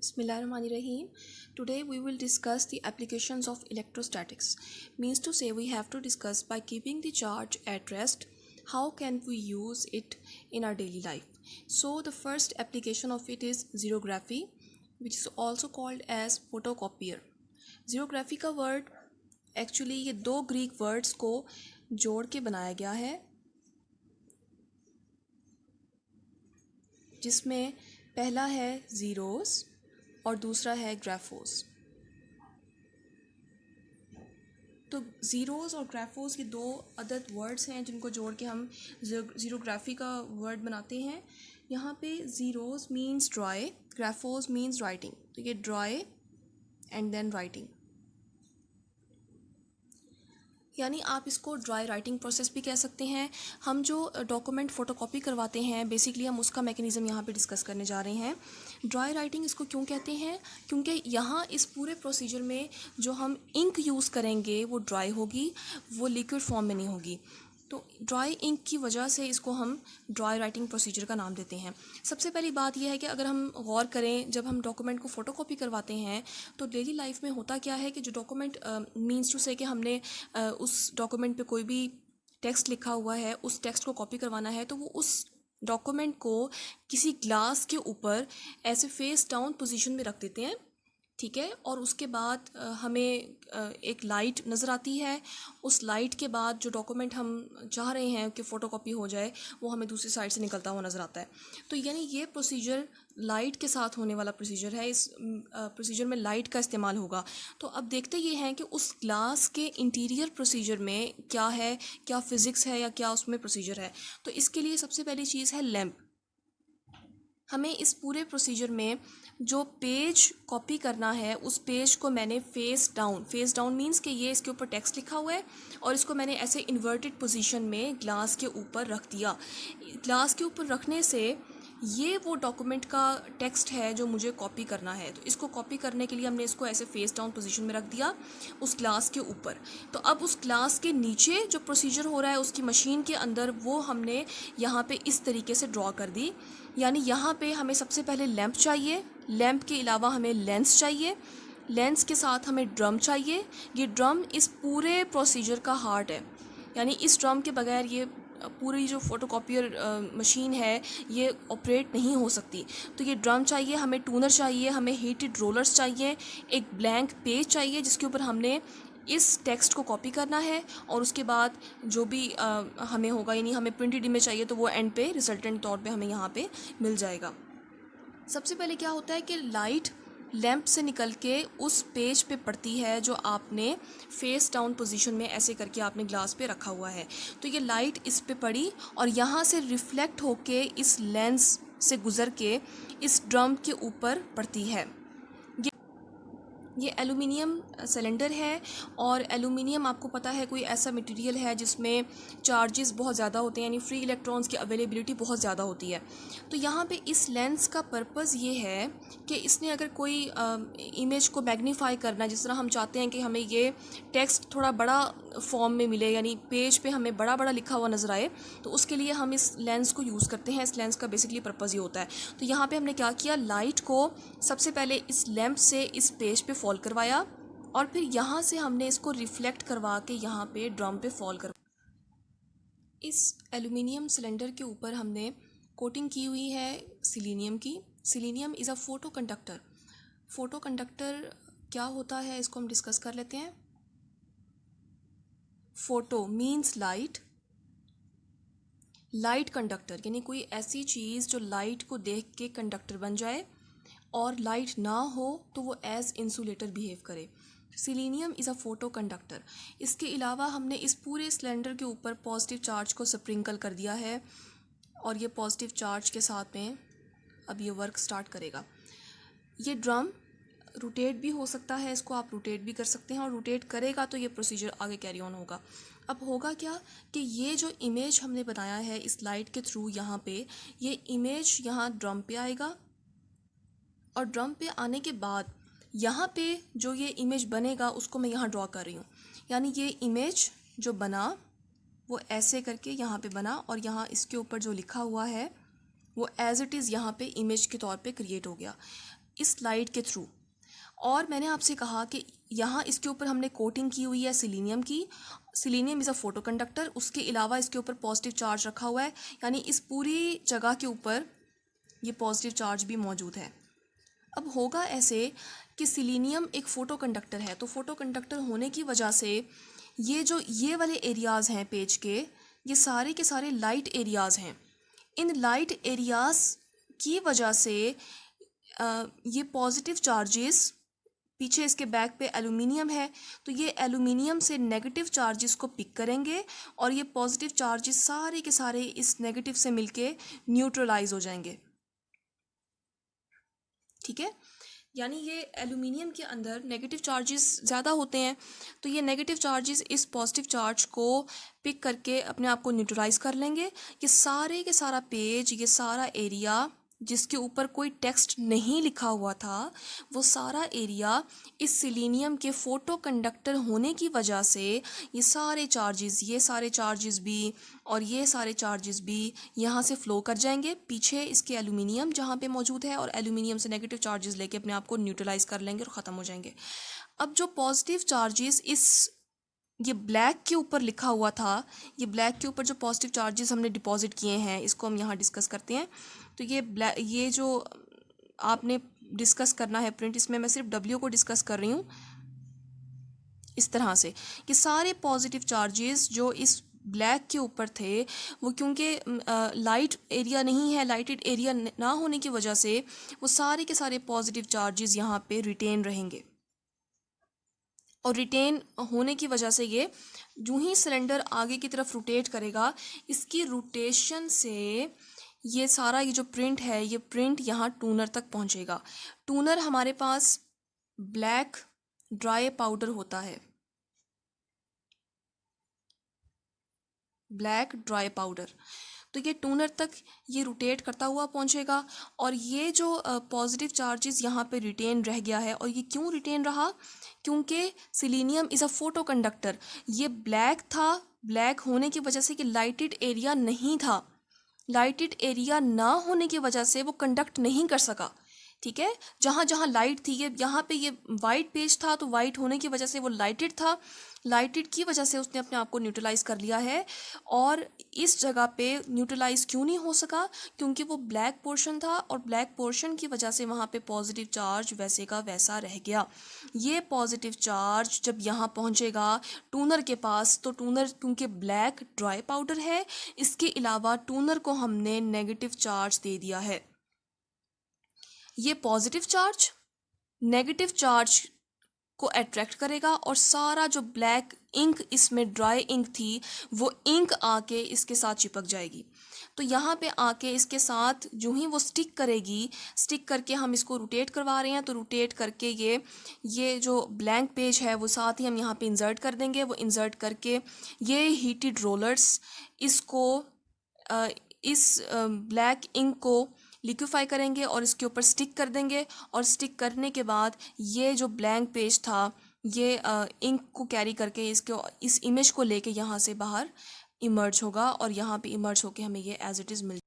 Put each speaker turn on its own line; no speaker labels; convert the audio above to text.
Bismillahirrahmanirrahim. Today we will discuss the applications of electrostatics. Means to say we have to discuss by keeping the charge at rest, how can we use it in our daily life. So the first application of it is xerography, which is also called as photocopier. Xerography का word actually ये दो Greek words को जोड़ के बनाया गया है, जिसमें पहला है ज़ीरोस और दूसरा है ग्राफोस। तो ज़ीरोस और ग्राफोस ये दो अदद वर्ड्स हैं जिनको जोड़ के हम ज़ीरोग्राफी का वर्ड बनाते हैं। यहाँ पे xeros means dry, graphos means writing. तो ये ड्राई एंड देन राइटिंग, यानी आप इसको ड्राई राइटिंग प्रोसेस भी कह सकते हैं। हम जो डॉक्यूमेंट फ़ोटोकॉपी करवाते हैं बेसिकली हम उसका मैकेनिज़्म यहाँ पे डिस्कस करने जा रहे हैं। ड्राई राइटिंग इसको क्यों कहते हैं? क्योंकि यहाँ इस पूरे प्रोसीजर में जो हम इंक यूज़ करेंगे वो ड्राई होगी, वो लिक्विड फॉर्म में नहीं होगी। तो ड्राई इंक की वजह से इसको हम ड्राई राइटिंग प्रोसीजर का नाम देते हैं। सबसे पहली बात यह है कि अगर हम गौर करें, जब हम डॉक्यूमेंट को फ़ोटोकॉपी करवाते हैं तो डेली लाइफ में होता क्या है कि जो डॉक्यूमेंट मीन्स टू से कि हमने उस डॉक्यूमेंट पे कोई भी टेक्स्ट लिखा हुआ है, उस टेक्स्ट को कॉपी करवाना है, तो वो उस डॉक्यूमेंट को किसी ग्लास के ऊपर ऐसे फेस डाउन पोजीशन में रख देते हैं, ठीक है। और उसके बाद हमें एक लाइट नज़र आती है। उस लाइट के बाद जो डॉक्यूमेंट हम चाह रहे हैं कि फ़ोटोकॉपी हो जाए वो हमें दूसरी साइड से निकलता हुआ नज़र आता है। तो यानी ये प्रोसीजर लाइट के साथ होने वाला प्रोसीजर है। इस प्रोसीजर में लाइट का इस्तेमाल होगा। तो अब देखते ये हैं कि उस ग्लास के इंटीरियर प्रोसीजर में क्या है, क्या फ़िज़िक्स है या क्या उसमें प्रोसीजर है। तो इसके लिए सबसे पहली चीज़ है लैंप। हमें इस पूरे प्रोसीजर में जो पेज कॉपी करना है उस पेज को मैंने फेस डाउन मीन्स कि ये इसके ऊपर टेक्स्ट लिखा हुआ है और इसको मैंने ऐसे इन्वर्टेड पोजीशन में ग्लास के ऊपर रख दिया। ग्लास के ऊपर रखने से ये वो डॉक्यूमेंट का टेक्स्ट है जो मुझे कॉपी करना है। तो इसको कॉपी करने के लिए हमने इसको ऐसे फेस डाउन पोजीशन में रख दिया उस ग्लास के ऊपर। तो अब उस ग्लास के नीचे जो प्रोसीजर हो रहा है उसकी मशीन के अंदर वो हमने यहाँ पे इस तरीके से ड्रॉ कर दी। यानी यहाँ पे हमें सबसे पहले लैंप चाहिए, लैंप के अलावा हमें लेंस चाहिए, लेंस के साथ हमें ड्रम चाहिए। ये ड्रम इस पूरे प्रोसीजर का हार्ट है, यानी इस ड्रम के बगैर ये पूरी जो फ़ोटोकॉपियर मशीन है ये ऑपरेट नहीं हो सकती। तो ये ड्रम चाहिए, हमें टूनर चाहिए, हमें हीटेड रोलर्स चाहिए, एक ब्लैंक पेज चाहिए जिसके ऊपर हमने इस टेक्स्ट को कॉपी करना है और उसके बाद जो भी हमें होगा, यानी हमें प्रिंटेड इमेज चाहिए तो वो एंड पे रिजल्टेंट तौर पे हमें यहाँ पे मिल जाएगा। सबसे पहले क्या होता है कि लाइट लैंप से निकल के उस पेज पे पड़ती है जो आपने फेस डाउन पोजीशन में ऐसे करके आपने ग्लास पे रखा हुआ है। तो ये लाइट इस पे पड़ी और यहाँ से रिफ्लेक्ट होके इस लेंस से गुज़र के इस ड्रम के ऊपर पड़ती है। ये एलुमिनियम सिलेंडर है और एलुमिनियम आपको पता है कोई ऐसा मटेरियल है जिसमें चार्जेस बहुत ज़्यादा होते हैं, यानी फ्री इलेक्ट्रॉन्स की अवेलेबिलिटी बहुत ज़्यादा होती है। तो यहाँ पे इस लेंस का पर्पस ये है कि इसने अगर कोई इमेज को मैग्नीफाई करना है, जिस तरह हम चाहते हैं कि हमें ये टेक्स्ट थोड़ा बड़ा फॉर्म में मिले, यानी पेज पे हमें बड़ा बड़ा लिखा हुआ नज़र आए, तो उसके लिए हम इस लेंस को यूज़ करते हैं। इस लेंस का बेसिकली पर्पस ये होता है। तो यहाँ पे हमने क्या किया, लाइट को सबसे पहले इस लैंप से इस पेज पे फॉल करवाया और फिर यहाँ से हमने इसको रिफ्लेक्ट करवा के यहाँ पे ड्रम पे फॉल कर। इस एल्यूमिनियम सिलेंडर के ऊपर हमने कोटिंग की हुई है सिलीनियम की। Selenium is a photo conductor. Photo conductor क्या होता है इसको हम डिस्कस कर लेते हैं। Photo means light, light conductor यानी कोई ऐसी चीज़ जो लाइट को देख के कंडक्टर बन जाए और लाइट ना हो तो वो एज इंसुलेटर बिहेव करे। Selenium is a photo conductor. इसके अलावा हमने इस पूरे सिलेंडर के ऊपर पॉजिटिव चार्ज को स्प्रिंकल कर दिया है और ये पॉजिटिव चार्ज के साथ में अब ये वर्क स्टार्ट करेगा। ये ड्रम रोटेट भी हो सकता है, इसको आप रोटेट भी कर सकते हैं और रोटेट करेगा तो ये प्रोसीजर आगे कैरी ऑन होगा। अब होगा क्या कि ये जो इमेज हमने बनाया है इस लाइट के थ्रू, यहाँ पे ये इमेज यहाँ ड्रम पे आएगा और ड्रम पे आने के बाद यहाँ पे जो ये इमेज बनेगा उसको मैं यहाँ ड्रॉ कर रही हूँ। यानी ये इमेज जो बना वो ऐसे करके यहाँ पे बना और यहाँ इसके ऊपर जो लिखा हुआ है वो एज इट इज़ यहाँ पे इमेज के तौर पे क्रिएट हो गया। इस लाइट के थ्रू। और मैंने आपसे कहा कि यहाँ इसके ऊपर हमने कोटिंग की हुई है सिलीनियम की। Selenium is a photo conductor. उसके अलावा इसके ऊपर पॉजिटिव चार्ज रखा हुआ है, यानी इस पूरी जगह के ऊपर ये पॉजिटिव चार्ज भी मौजूद है। अब होगा ऐसे कि सिलीनियम एक फ़ोटो कंडक्टर है, तो फ़ोटो कंडक्टर होने की वजह से ये वाले एरियाज़ हैं पेज के, ये सारे के सारे लाइट एरियाज़ हैं। इन लाइट एरियाज़ की वजह से ये पॉजिटिव चार्जेस, पीछे इसके बैक पे एल्यूमिनियम है, तो ये एल्यूमिनियम से नेगेटिव चार्जेस को पिक करेंगे और ये पॉजिटिव चार्जेस सारे के सारे इस नेगेटिव से मिलके न्यूट्रलाइज हो जाएंगे। ठीक है, यानी ये एल्यूमिनियम के अंदर नेगेटिव चार्जेस ज़्यादा होते हैं, तो ये नेगेटिव चार्जेस इस पॉजिटिव चार्ज को पिक करके अपने आप को न्यूट्रलाइज कर लेंगे। ये सारे के सारा पेज, ये सारा एरिया जिसके ऊपर कोई टेक्स्ट नहीं लिखा हुआ था, वो सारा एरिया इस सिलीनियम के फ़ोटो कंडक्टर होने की वजह से ये सारे चार्जेस भी और ये सारे चार्जेस भी यहाँ से फ़्लो कर जाएंगे पीछे इसके एल्यूमिनियम जहाँ पे मौजूद है, और एल्यूमिनियम से नेगेटिव चार्जेस लेके अपने आप को न्यूट्रलाइज कर लेंगे और ख़त्म हो जाएंगे। अब जो पॉजिटिव चार्जेस ये ब्लैक के ऊपर लिखा हुआ था, ये ब्लैक के ऊपर जो पॉजिटिव चार्जेस हमने डिपॉजिट किए हैं, इसको हम यहाँ डिस्कस करते हैं। तो ये जो आपने डिस्कस करना है प्रिंट, इसमें मैं सिर्फ W को डिस्कस कर रही हूँ इस तरह से कि सारे पॉजिटिव चार्जेस जो इस ब्लैक के ऊपर थे, वो क्योंकि लाइट एरिया नहीं है, लाइटेड एरिया ना होने की वजह से वो सारे के सारे पॉजिटिव चार्जेस यहाँ पे रिटेन रहेंगे। और रिटेन होने की वजह से ये जो ही सिलेंडर आगे की तरफ रोटेट करेगा, इसकी रोटेशन से ये सारा ये जो प्रिंट है, ये प्रिंट यहाँ टूनर तक पहुँचेगा। टूनर हमारे पास ब्लैक ड्राई पाउडर होता है, ब्लैक ड्राई पाउडर। तो ये टूनर तक ये रोटेट करता हुआ पहुंचेगा, और ये जो पॉजिटिव चार्जेस यहाँ पे रिटेन रह गया है। और ये क्यों रिटेन रहा? क्योंकि selenium is a photo conductor. ये ब्लैक था, ब्लैक होने की वजह से कि लाइटेड एरिया नहीं था, लाइटेड एरिया ना होने की वजह से वो कंडक्ट नहीं कर सका। ठीक है, जहाँ जहाँ लाइट थी, ये यहाँ पे ये वाइट पेज था, तो वाइट होने की वजह से वो लाइटेड था, लाइटेड की वजह से उसने अपने आप को न्यूट्रलाइज कर लिया है। और इस जगह पे न्यूट्रलाइज क्यों नहीं हो सका? क्योंकि वो ब्लैक पोर्शन था, और ब्लैक पोर्शन की वजह से वहाँ पे पॉजिटिव चार्ज वैसे का वैसा रह गया। ये पॉजिटिव चार्ज जब यहाँ पहुँचेगा टूनर के पास, तो टूनर क्योंकि ब्लैक ड्राई पाउडर है, इसके अलावा टूनर को हमने नेगेटिव चार्ज दे दिया है। ये पॉजिटिव चार्ज नेगेटिव चार्ज को अट्रैक्ट करेगा, और सारा जो ब्लैक इंक इसमें ड्राई इंक थी, वो इंक आके इसके साथ चिपक जाएगी। तो यहाँ पे आके इसके साथ जो ही वो स्टिक करेगी, स्टिक करके हम इसको रोटेट करवा रहे हैं, तो रोटेट करके ये जो ब्लैंक पेज है वो साथ ही हम यहाँ पे इंसर्ट कर देंगे। वो इंसर्ट करके ये हीटेड रोलर्स इसको इस ब्लैक इंक को लिक्विफाई करेंगे और इसके ऊपर स्टिक कर देंगे। और स्टिक करने के बाद ये जो ब्लैंक पेज था, ये इंक को कैरी करके इस इमेज को लेके यहाँ से बाहर इमर्ज होगा, और यहाँ पे इमर्ज होके हमें ये एज इट इज़ मिल